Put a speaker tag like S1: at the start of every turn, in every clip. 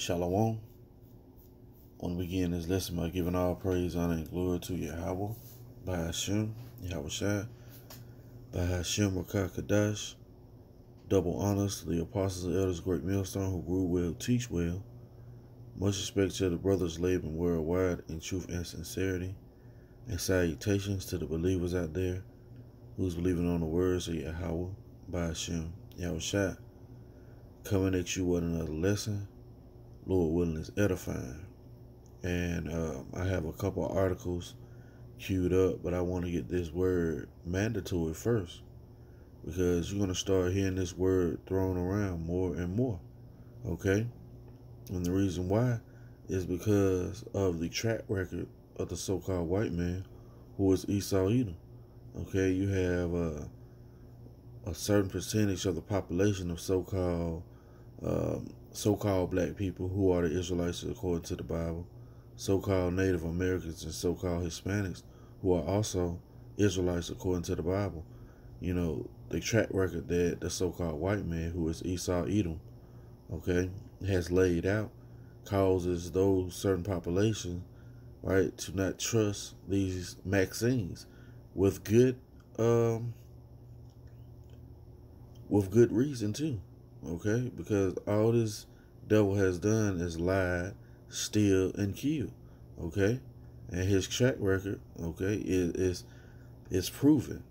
S1: Shalom. I want to begin this lesson by giving all praise, honor, and glory to Yahweh, by Hashem, Yahweh Shai, by Hashem, Rakah Kadash. Double honors to the apostles and elders, great millstone, who grew well, teach well. Much respect to the brothers laboring worldwide in truth and sincerity. And salutations to the believers out there who's believing on the words of Yahweh, by Hashem, Yahweh Shai. Coming at you with another lesson, Lord willing, is edifying. And I have a couple of articles queued up, but I want to get this word mandatory first, because you're going to start hearing this word thrown around more and more, okay? And the reason why is because of the track record of the so-called white man who is Esau Edom, okay? You have a certain percentage of the population of so-called black people who are the Israelites according to the Bible, so-called Native Americans and so-called Hispanics who are also Israelites according to the Bible. You know, the track record that the so-called white man who is Esau Edom, okay, has laid out causes those certain populations, right, to not trust these Maxines with good reason too, okay, because all this devil has done is lied, steal, and kill, okay, and his track record, okay, is proven.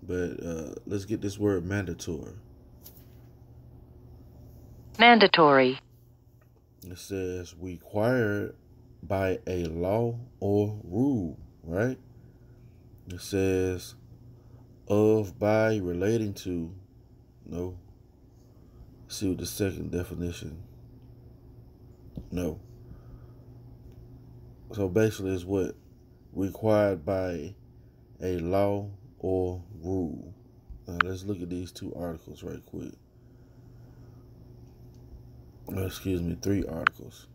S1: But let's get this word mandatory.
S2: Mandatory.
S1: It says required by a law or rule, right? It says of, by, relating to. No. See what the second definition. No. So basically it's what? Required by a law or rule. Now let's look at these two articles right quick. Excuse me, 3 articles.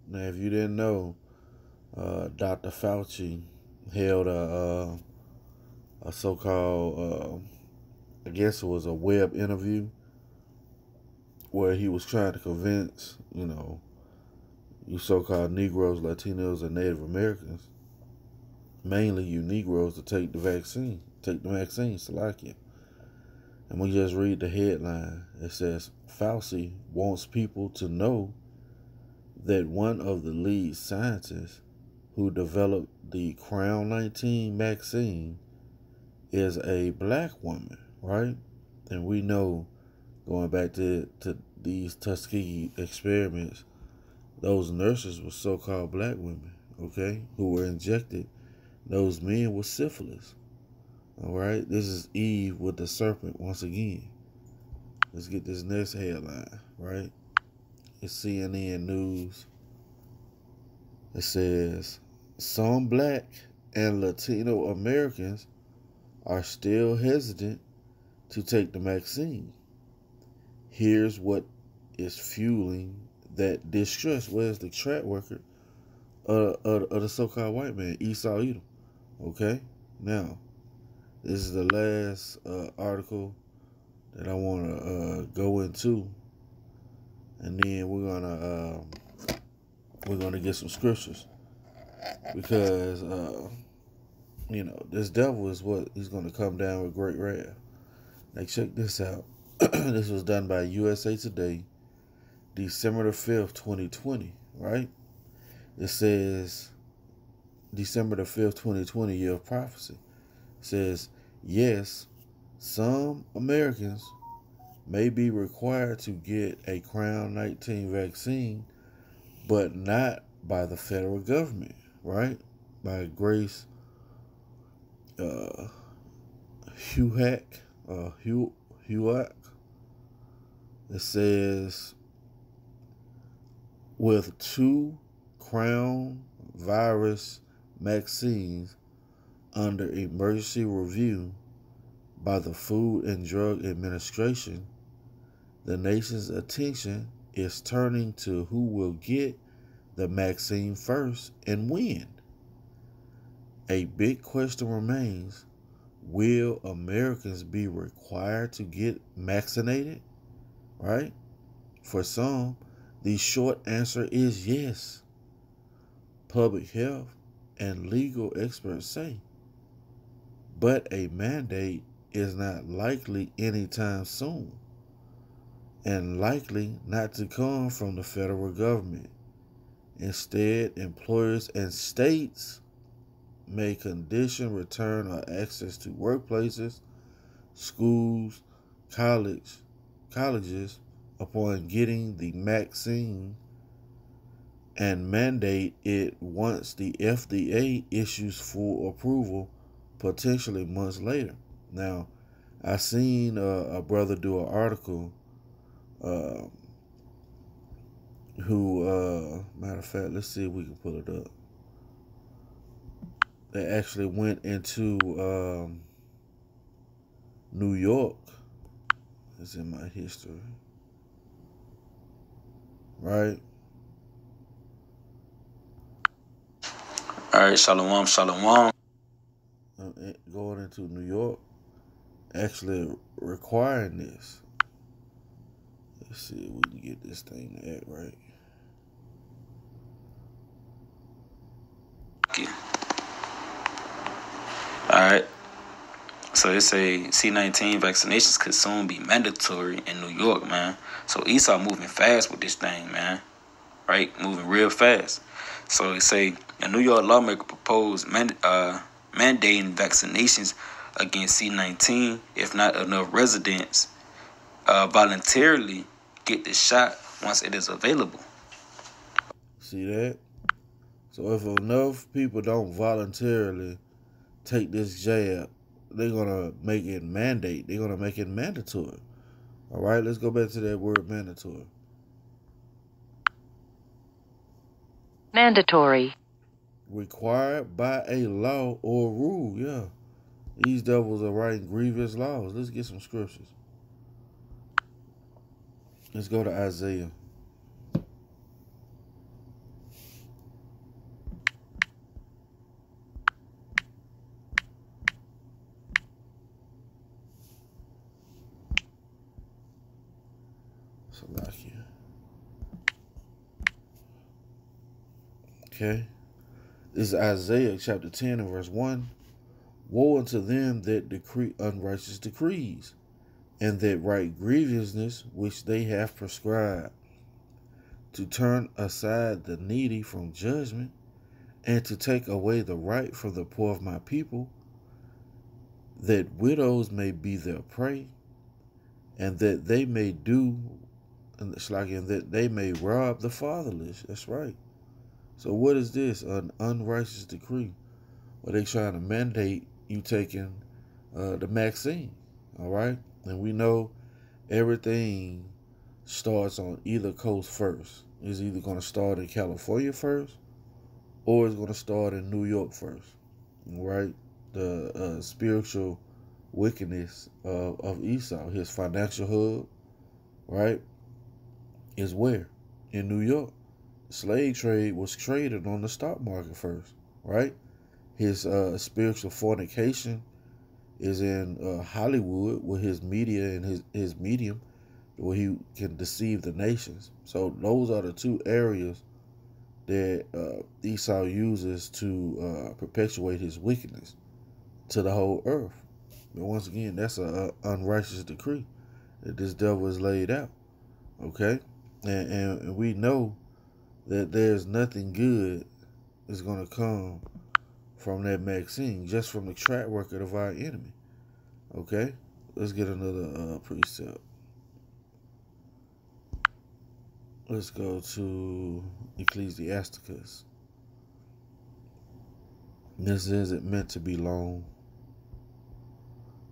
S1: Now, if you didn't know, Dr. Fauci held a so-called, I guess it was a web interview where he was trying to convince, you so-called Negroes, Latinos, and Native Americans, mainly you Negroes, to take the vaccine, Salakia. And we just read the headline. It says, Fauci wants people to know that one of the lead scientists who developed the Crown 19 vaccine is a black woman, right? And we know, going back to these Tuskegee experiments, those nurses were so-called black women, okay, who were injected those men with syphilis. All right, this is Eve with the serpent once again. Let's get this next headline, right? It's CNN News. It says, some black and Latino Americans are still hesitant to take the vaccine. Here's what is fueling that distrust. Where's the track record of the so-called white man, Esau Edom? Okay, now, this is the last article that I want to go into, and then we're gonna get some scriptures, because this devil is what he's gonna come down with great wrath. Now check this out. This was done by USA Today, December the 5th, 2020. Right? It says December the 5th, 2020, year of prophecy. It says, yes, some Americans may be required to get a Crown 19 vaccine, but not by the federal government, right? By Grace Huack. It says, with 2 Crown virus vaccines under emergency review by the Food and Drug Administration, the nation's attention is turning to who will get the vaccine first and when. A big question remains, will Americans be required to get vaccinated? Right? For some, The short answer is yes. Public health and legal experts say. But a mandate is not likely anytime soon, and likely not to come from the federal government. Instead, employers and states may condition return or access to workplaces, schools, colleges upon getting the vaccine and mandate it once the FDA issues full approval, potentially months later. Now, I seen a brother do an article uh, matter of fact, let's see if we can pull it up. They actually went into New York. It's in my history, right?
S3: All right, shalom, shalom.
S1: Going into New York, actually requiring this. Let's see if we can get this thing to act right.
S3: Okay. All right. So they say C19 vaccinations could soon be mandatory in New York, man. So Esau moving fast with this thing, man. Right? Moving real fast. So they say a New York lawmaker proposed mandating vaccinations against C19 if not enough residents voluntarily get the shot once it is available.
S1: See that? So if enough people don't voluntarily take this jab, they're gonna make it mandate. They're gonna make it mandatory. All right, let's go back to that word mandatory.
S2: Mandatory.
S1: Required by a law or rule. Yeah, these devils are writing grievous laws. Let's get some scriptures. Let's go to Isaiah. Salakia. Okay. This is Isaiah chapter 10 and verse 1. Woe unto them that decree unrighteous decrees, and that write grievousness which they have prescribed, to turn aside the needy from judgment, and to take away the right from the poor of my people, that widows may be their prey, and that they may and that they may rob the fatherless. That's right. So what is this? An unrighteous decree. Well, they trying to mandate you taking the vaccine. All right? And we know everything starts on either coast first. It's either going to start in California first, or it's going to start in New York first. All right? The spiritual wickedness of Esau, his financial hub, right, is where? In New York. Slave trade was traded on the stock market first, right? His spiritual fornication is in Hollywood with his media and his medium, where he can deceive the nations. So those are the two areas that Esau uses to perpetuate his wickedness to the whole earth. But once again, that's an unrighteous decree that this devil has laid out. Okay? And we know that there's nothing good is going to come from that vaccine, just from the track record of our enemy. Okay? Let's get another precept. Let's go to Ecclesiasticus. This isn't meant to be long.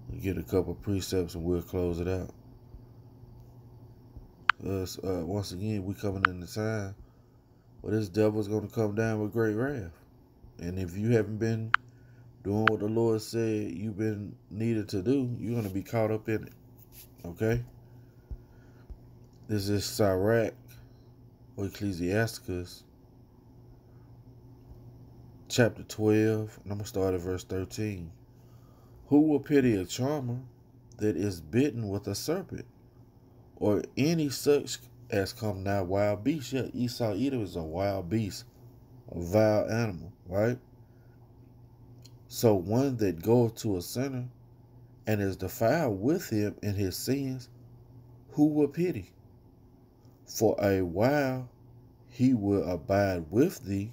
S1: We'll get a couple precepts and we'll close it out. Once again, we coming in the time where this devil's going to come down with great wrath. And if you haven't been doing what the Lord said you've been needed to do, you're going to be caught up in it. Okay? This is Sirach or Ecclesiasticus chapter 12, and I'm going to start at verse 13. Who will pity a charmer that is bitten with a serpent, or any such as come now wild beasts. Yeah, Esau Edom is a wild beast, a vile animal, right? So one that goeth to a sinner and is defiled with him in his sins, who will pity? For a while he will abide with thee,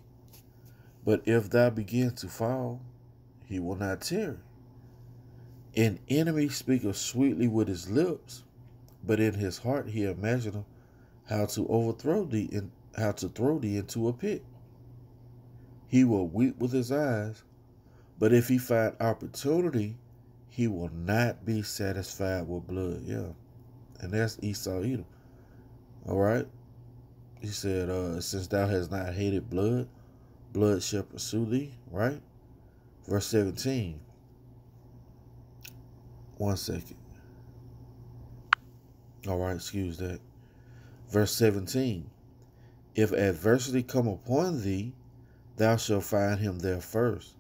S1: but if thou begin to fall, he will not tarry. An enemy speaketh sweetly with his lips, but in his heart he imagineth how to overthrow thee and how to throw thee into a pit. He will weep with his eyes, but if he find opportunity, he will not be satisfied with blood. Yeah. And that's Esau Edom. All right. He said, since thou hast not hated blood, blood shall pursue thee. Right. Verse 17. 1 second. All right. Excuse that. Verse 17. If adversity come upon thee, thou shalt find him there first.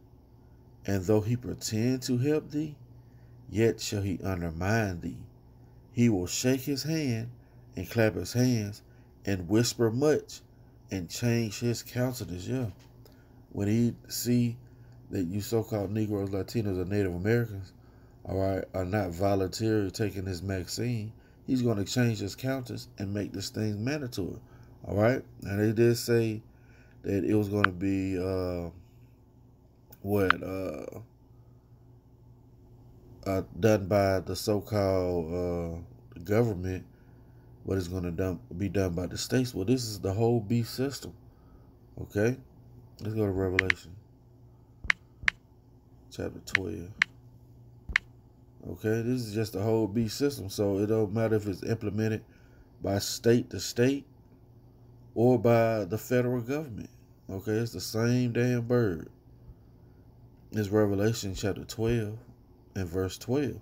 S1: And though he pretend to help thee, yet shall he undermine thee. He will shake his hand and clap his hands and whisper much and change his countenance. Yeah. When he see that you so-called Negroes, Latinos, and Native Americans, all right, are not voluntarily taking his Maxine, he's going to change his countenance and make this thing mandatory. All right. And they did say that it was going to be done by the so-called government, but it's going to be done by the states. Well, this is the whole beast system. Okay, let's go to Revelation chapter 12. Okay, this is just the whole beast system, so it don't matter if it's implemented by state to state or by the federal government. Okay, it's the same damn bird. It's Revelation chapter 12 and verse 12.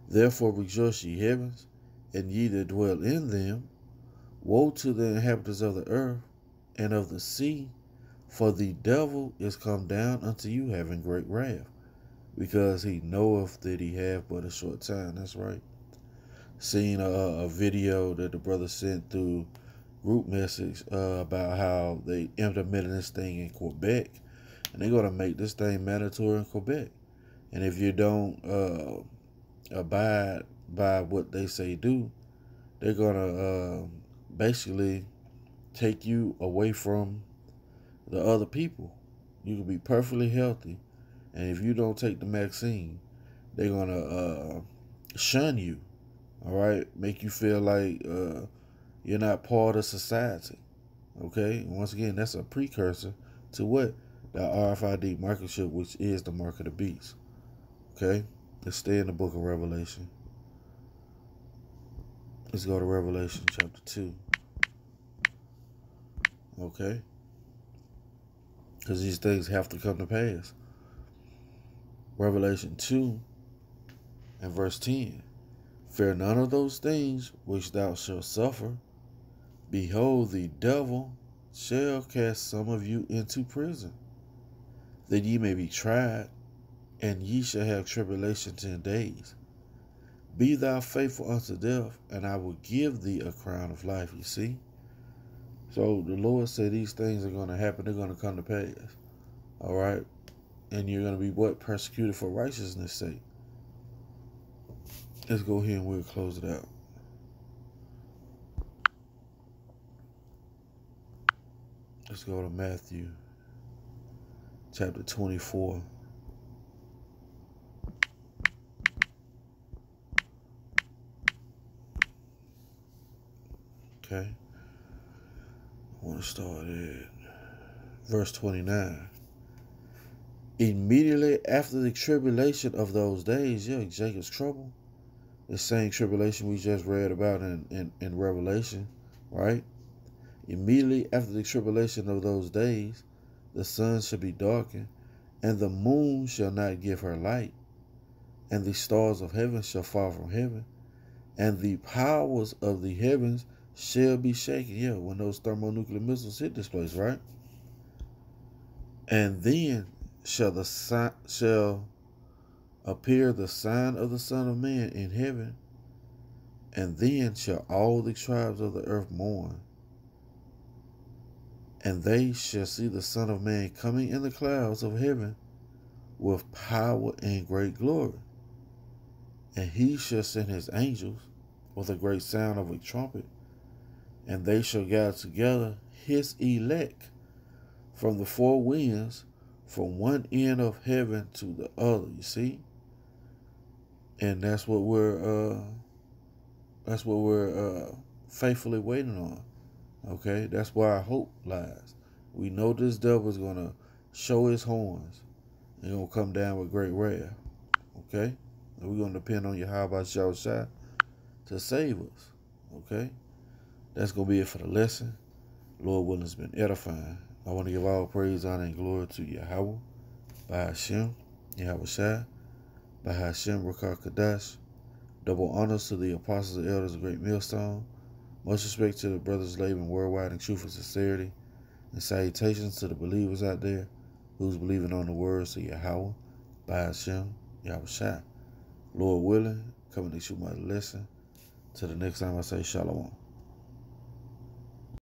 S1: Therefore rejoice, ye heavens, and ye that dwell in them. Woe to the inhabitants of the earth and of the sea, for the devil is come down unto you having great wrath, because he knoweth that he have but a short time. That's right. Seen a video that the brother sent through group message about how they implemented this thing in Quebec, and they're going to make this thing mandatory in Quebec. And if you don't abide by what they say do, they're going to basically take you away from the other people. You can be perfectly healthy, and if you don't take the vaccine, they're going to shun you, all right? Make you feel like you're not part of society, okay? And once again, that's a precursor to what? The RFID microchip, which is the mark of the beast, okay? Let's stay in the book of Revelation. Let's go to Revelation chapter 2. Okay? Because these things have to come to pass. Revelation 2 and verse 10. Fear none of those things which thou shalt suffer. Behold, the devil shall cast some of you into prison, that ye may be tried, and ye shall have tribulation 10 days. Be thou faithful unto death, and I will give thee a crown of life. You see? So the Lord said these things are going to happen. They're going to come to pass. All right? And you're going to be what? Persecuted for righteousness' sake. Let's go here and we'll close it out. Let's go to Matthew chapter 24. Okay. I want to start at verse 29. Immediately after the tribulation of those days, yeah, Jacob's trouble, the same tribulation we just read about in Revelation, right? Immediately after the tribulation of those days, the sun shall be darkened, and the moon shall not give her light, and the stars of heaven shall fall from heaven, and the powers of the heavens shall be shaken. Yeah, when those thermonuclear missiles hit this place, right? And then shall appear the sign of the Son of Man in heaven, And then shall all the tribes of the earth mourn, and they shall see the Son of Man coming in the clouds of heaven with power and great glory. And he shall send his angels with a great sound of a trumpet, and they shall gather together his elect from the four winds, from one end of heaven to the other. You see, and that's what we're faithfully waiting on. Okay, that's where our hope lies. We know this devil is gonna show his horns and gonna come down with great wrath. Okay, and we're gonna depend on Yahweh Shah to save us. Okay, that's gonna be it for the lesson. Lord willing, it's been edifying. I want to give all praise, honor, and glory to Yahweh, by Hashem, Yahweh Shai, by Hashem, Rakar Kadash. Double honors to the apostles and elders of Great Millstone. Much respect to the brothers labing worldwide in truth and sincerity. And salutations to the believers out there who's believing on the words of Yahweh, by Hashem, Yahweh Shai. Lord willing, coming to shoot my lesson. Till the next time I say Shalom.